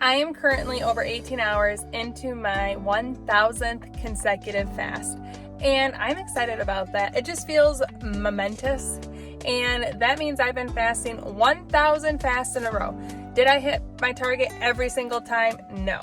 I am currently over 18 hours into my 1,000th consecutive fast, and I'm excited about that. It just feels momentous, and that means I've been fasting 1,000 fasts in a row. Did I hit my target every single time? No.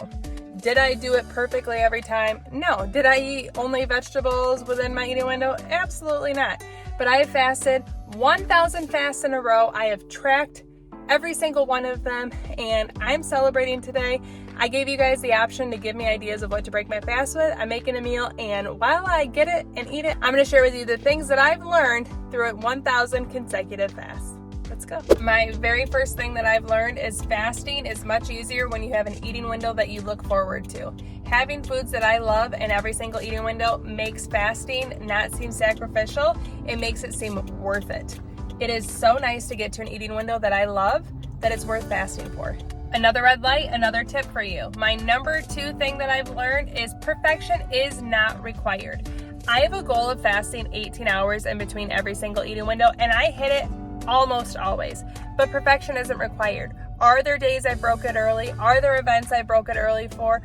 Did I do it perfectly every time? No. Did I eat only vegetables within my eating window? Absolutely not. But I have fasted 1,000 fasts in a row. I have tracked every single one of them, and I'm celebrating today. I gave you guys the option to give me ideas of what to break my fast with. I'm making a meal, and while I get it and eat it, I'm going to share with you the things that I've learned through 1,000 consecutive fasts. Let's go. My very first thing that I've learned is fasting is much easier when you have an eating window that you look forward to. Having foods that I love in every single eating window makes fasting not seem sacrificial. It makes it seem worth it. It is so nice to get to an eating window that I love that it's worth fasting for. Another red light, another tip for you. My number 2 thing that I've learned is perfection is not required. I have a goal of fasting 18 hours in between every single eating window, and I hit it almost always, but perfection isn't required. Are there days I broke it early? Are there events I broke it early for?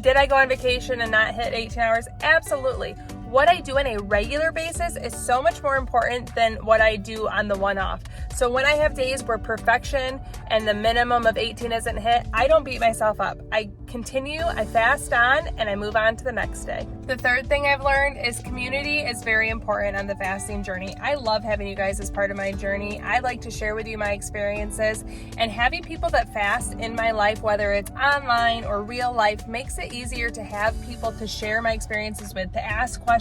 Did I go on vacation and not hit 18 hours? Absolutely. What I do on a regular basis is so much more important than what I do on the one-off. So when I have days where perfection and the minimum of 18 isn't hit, I don't beat myself up. I continue, I fast on, and I move on to the next day. The third thing I've learned is community is very important on the fasting journey. I love having you guys as part of my journey. I like to share with you my experiences, and having people that fast in my life, whether it's online or real life, makes it easier to have people to share my experiences with, to ask questions.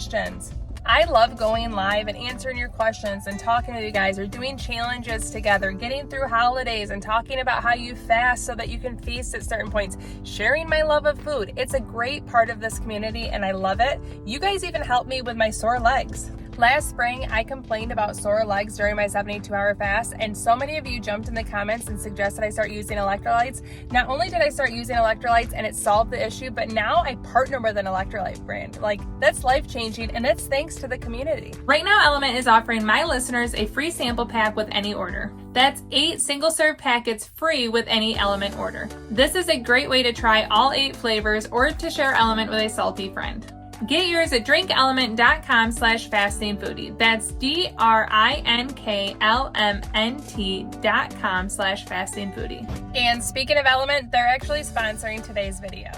I love going live and answering your questions and talking to you guys, or doing challenges together, getting through holidays and talking about how you fast so that you can feast at certain points, sharing my love of food. It's a great part of this community and I love it. You guys even helped me with my sore legs. Last spring, I complained about sore legs during my 72-hour fast, and so many of you jumped in the comments and suggested I start using electrolytes. Not only did I start using electrolytes and it solved the issue, but now I partner with an electrolyte brand. Like, that's life-changing, and it's thanks to the community. Right now, Element is offering my listeners a free sample pack with any order. That's 8 single-serve packets free with any Element order. This is a great way to try all 8 flavors or to share Element with a salty friend. Get yours at drinkelement.com/fastingfoodie. That's DRINKLMNT.com/fastingfoodie. And speaking of Element, they're actually sponsoring today's video.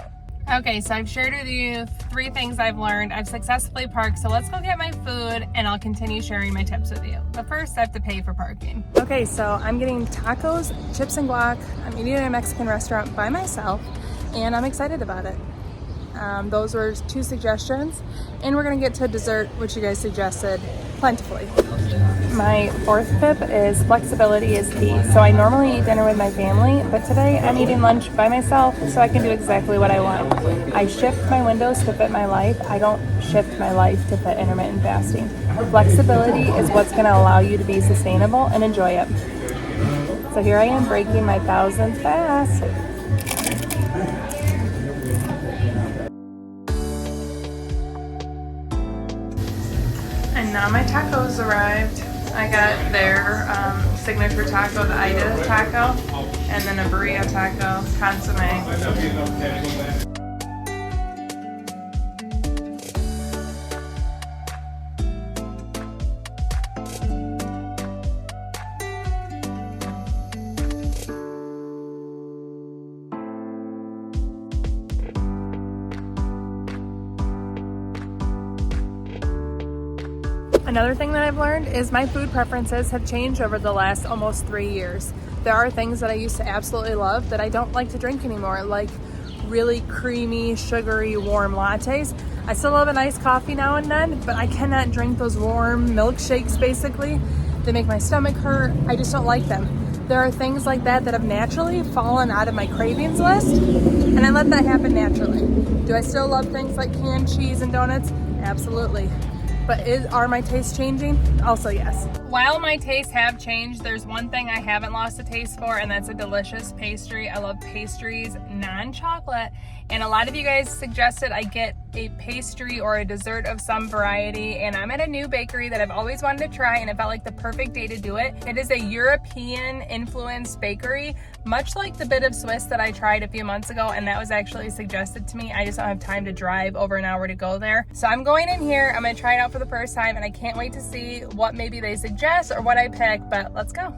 Okay, so I've shared with you 3 things I've learned. I've successfully parked, so let's go get my food and I'll continue sharing my tips with you. But first, I have to pay for parking. Okay, so I'm getting tacos, chips, and guac. I'm eating at a Mexican restaurant by myself, and I'm excited about it. Those were 2 suggestions, and we're gonna get to dessert, which you guys suggested plentifully. My 4th tip is flexibility is key. So I normally eat dinner with my family, but today I'm eating lunch by myself so I can do exactly what I want. I shift my windows to fit my life. I don't shift my life to fit intermittent fasting. Flexibility is what's gonna allow you to be sustainable and enjoy it. So here I am breaking my 1,000th fast. And now my tacos arrived. I got their signature taco, the Ida taco, and then a burrito taco, consomme. Another thing that I've learned is my food preferences have changed over the last almost 3 years. There are things that I used to absolutely love that I don't like to drink anymore, like really creamy, sugary, warm lattes. I still love a nice coffee now and then, but I cannot drink those warm milkshakes basically. They make my stomach hurt. I just don't like them. There are things like that that have naturally fallen out of my cravings list, and I let that happen naturally. Do I still love things like canned cheese and donuts? Absolutely. But are my tastes changing? Also yes. While my tastes have changed, there's one thing I haven't lost a taste for, and that's a delicious pastry. I love pastries, non-chocolate, and a lot of you guys suggested I get a pastry or a dessert of some variety, and I'm at a new bakery that I've always wanted to try, and it felt like the perfect day to do it. It is a European influenced bakery, much like the Bit of Swiss that I tried a few months ago, and that was actually suggested to me. I just don't have time to drive over an hour to go there. So I'm going in here, I'm gonna try it out for the first time, and I can't wait to see what maybe they suggest or what I pick, but let's go.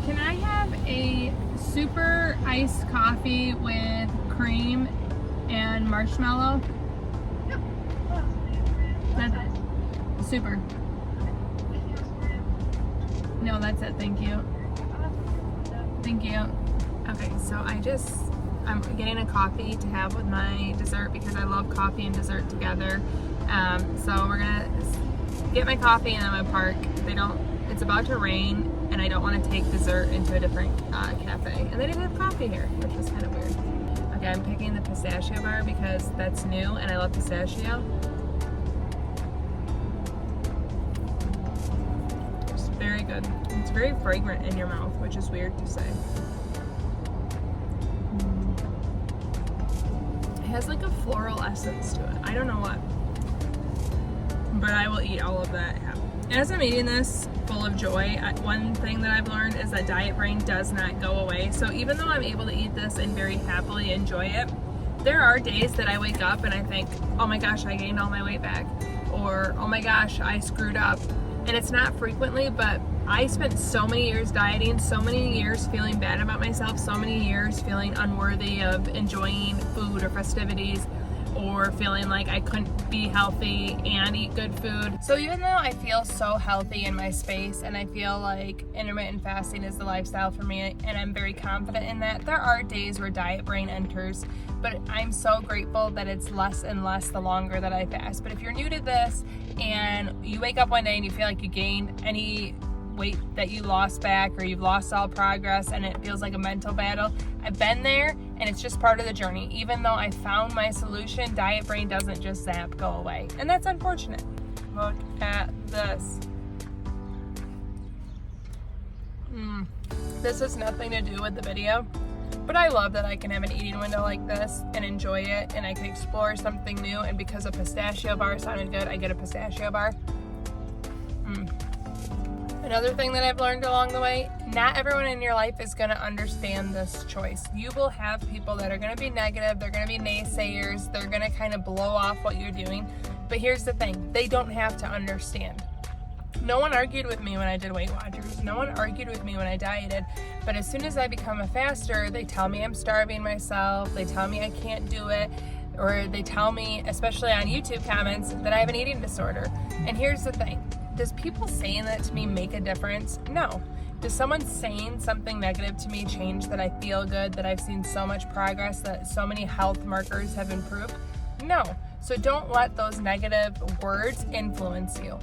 Can I have a super iced coffee with cream and marshmallow? Yep. That's super. No, that's it. Thank you. Thank you. Okay, so I'm getting a coffee to have with my dessert because I love coffee and dessert together. So we're gonna get my coffee and I'm gonna park. It's about to rain and I don't want to take dessert into a different cafe. And they didn't have coffee here, which was kind of weird. Okay, I'm picking the pistachio bar because that's new and I love pistachio. It's very good. It's very fragrant in your mouth, which is weird to say. It has like a floral essence to it. I don't know what, but I will eat all of that. As I'm eating this full of joy, one thing that I've learned is that diet brain does not go away. So even though I'm able to eat this and very happily enjoy it, there are days that I wake up and I think, oh my gosh, I gained all my weight back, or oh my gosh, I screwed up. And it's not frequently, but I spent so many years dieting, so many years feeling bad about myself, so many years feeling unworthy of enjoying food or festivities, or feeling like I couldn't be healthy and eat good food. So even though I feel so healthy in my space and I feel like intermittent fasting is the lifestyle for me and I'm very confident in that, there are days where diet brain enters, but I'm so grateful that it's less and less the longer that I fast. But if you're new to this and you wake up one day and you feel like you gained any weight that you lost back or you've lost all progress and it feels like a mental battle, I've been there and it's just part of the journey. Even though I found my solution, diet brain doesn't just zap go away, and that's unfortunate. Look at this. This has nothing to do with the video, but I love that I can have an eating window like this and enjoy it, and I can explore something new, and because a pistachio bar sounded good, I get a pistachio bar. Another thing that I've learned along the way, not everyone in your life is going to understand this choice. You will have people that are going to be negative, they're going to be naysayers, they're going to kind of blow off what you're doing. But here's the thing, they don't have to understand. No one argued with me when I did Weight Watchers. No one argued with me when I dieted. But as soon as I become a faster, they tell me I'm starving myself, they tell me I can't do it, or they tell me, especially on YouTube comments, that I have an eating disorder. And here's the thing. Does people saying that to me make a difference? No. Does someone saying something negative to me change that I feel good, that I've seen so much progress, that so many health markers have improved? No. So don't let those negative words influence you.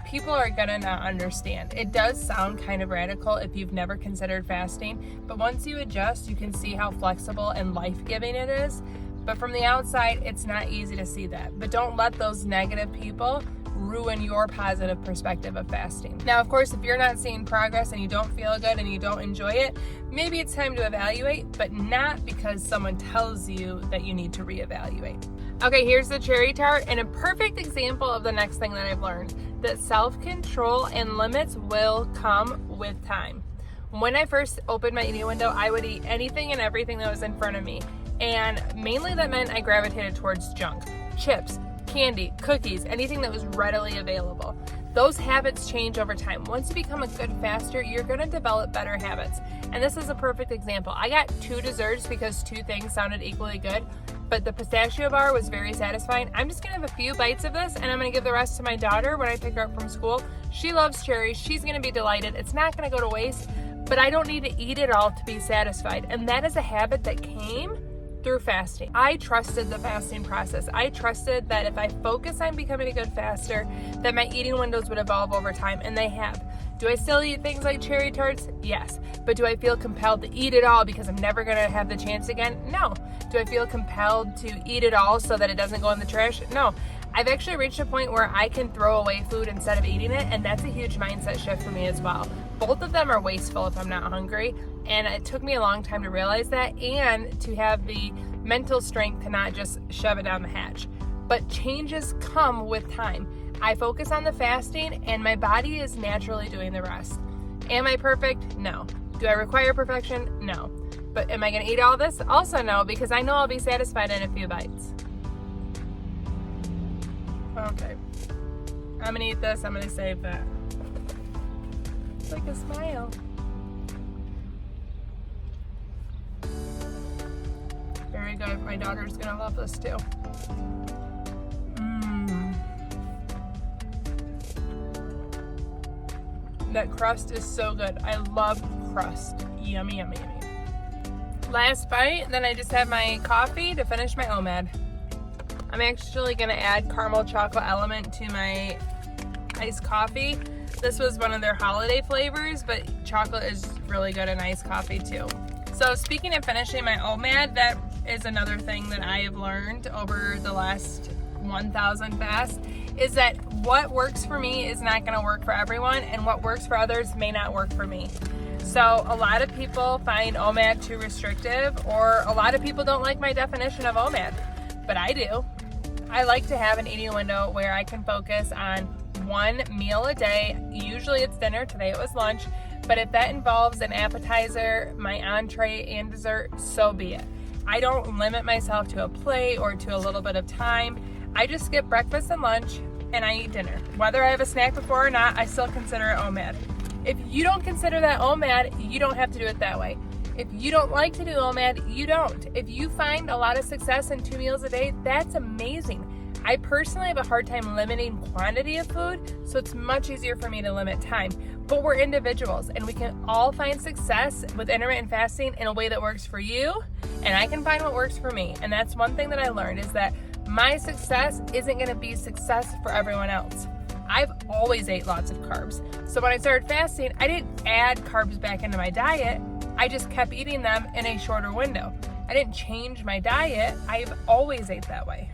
People are gonna not understand. It does sound kind of radical if you've never considered fasting, but once you adjust, you can see how flexible and life-giving it is. But from the outside, it's not easy to see that. But don't let those negative people ruin your positive perspective of fasting. Now, of course, if you're not seeing progress and you don't feel good and you don't enjoy it, maybe it's time to evaluate, but not because someone tells you that you need to reevaluate. Okay, here's the cherry tart, and a perfect example of the next thing that I've learned, that self-control and limits will come with time. When I first opened my eating window, I would eat anything and everything that was in front of me, and mainly that meant I gravitated towards junk, chips, candy, cookies, anything that was readily available. Those habits change over time. Once you become a good faster, you're going to develop better habits. And this is a perfect example. I got 2 desserts because 2 things sounded equally good, but the pistachio bar was very satisfying. I'm just going to have a few bites of this, and I'm going to give the rest to my daughter when I pick her up from school. She loves cherries. She's going to be delighted. It's not going to go to waste, but I don't need to eat it all to be satisfied. And that is a habit that came through fasting. I trusted the fasting process. I trusted that if I focus on becoming a good faster, that my eating windows would evolve over time, and they have. Do I still eat things like cherry tarts? Yes. But do I feel compelled to eat it all because I'm never gonna have the chance again? No. Do I feel compelled to eat it all so that it doesn't go in the trash? No. I've actually reached a point where I can throw away food instead of eating it, and that's a huge mindset shift for me as well. Both of them are wasteful if I'm not hungry, and it took me a long time to realize that and to have the mental strength to not just shove it down the hatch. But changes come with time. I focus on the fasting, and my body is naturally doing the rest. Am I perfect? No. Do I require perfection? No. But am I going to eat all this? Also no, because I know I'll be satisfied in a few bites. Okay. I'm going to eat this. I'm going to save that. It's like a smile. Very good. My daughter's going to love this too. That crust is so good. I love crust. Yummy, yummy, yummy. Last bite, then I just have my coffee to finish my OMAD. I'm actually gonna add caramel chocolate element to my iced coffee. This was one of their holiday flavors, but chocolate is really good in iced coffee too. So speaking of finishing my OMAD, that is another thing that I have learned over the last 1,000 fasts, is that what works for me is not gonna work for everyone, and what works for others may not work for me. So a lot of people find OMAD too restrictive, or a lot of people don't like my definition of OMAD, but I do. I like to have an eating window where I can focus on one meal a day. Usually it's dinner, today it was lunch, but if that involves an appetizer, my entree, and dessert, so be it. I don't limit myself to a plate or to a little bit of time. I just skip breakfast and lunch, and I eat dinner. Whether I have a snack before or not, I still consider it OMAD. If you don't consider that OMAD, you don't have to do it that way. If you don't like to do OMAD, you don't. If you find a lot of success in 2 meals a day, that's amazing. I personally have a hard time limiting quantity of food, so it's much easier for me to limit time. But we're individuals, and we can all find success with intermittent fasting in a way that works for you, and I can find what works for me. And that's one thing that I learned, is that my success isn't gonna be success for everyone else. I've always ate lots of carbs. So when I started fasting, I didn't add carbs back into my diet. I just kept eating them in a shorter window. I didn't change my diet. I've always ate that way.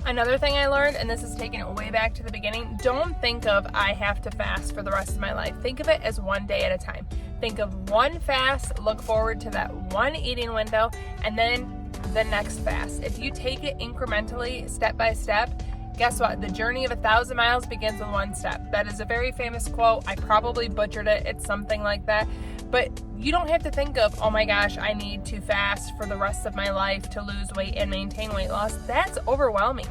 Another thing I learned, and this is taking it way back to the beginning, don't think of I have to fast for the rest of my life. Think of it as one day at a time. Think of one fast, look forward to that one eating window, and then the next fast. If you take it incrementally, step by step, guess what? The journey of 1,000 miles begins with one step. That is a very famous quote. I probably butchered it. It's something like that. But you don't have to think of, oh my gosh, I need to fast for the rest of my life to lose weight and maintain weight loss. That's overwhelming.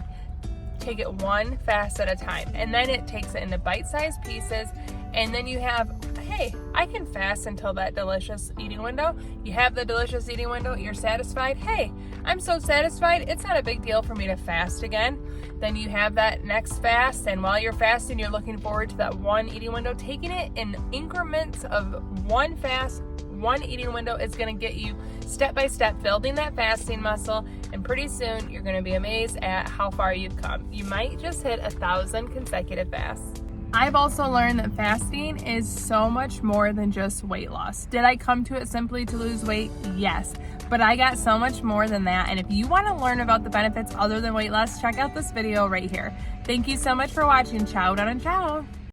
Take it one fast at a time. And then it takes it into bite-sized pieces. And then you have, hey, I can fast until that delicious eating window. You have the delicious eating window, you're satisfied. Hey, I'm so satisfied, it's not a big deal for me to fast again. Then you have that next fast, and while you're fasting, you're looking forward to that one eating window. Taking it in increments of one fast, one eating window is gonna get you step by step building that fasting muscle, and pretty soon you're gonna be amazed at how far you've come. You might just hit 1,000 consecutive fasts. I've also learned that fasting is so much more than just weight loss. Did I come to it simply to lose weight? Yes, but I got so much more than that. And if you want to learn about the benefits other than weight loss, check out this video right here. Thank you so much for watching. Ciao, down and ciao.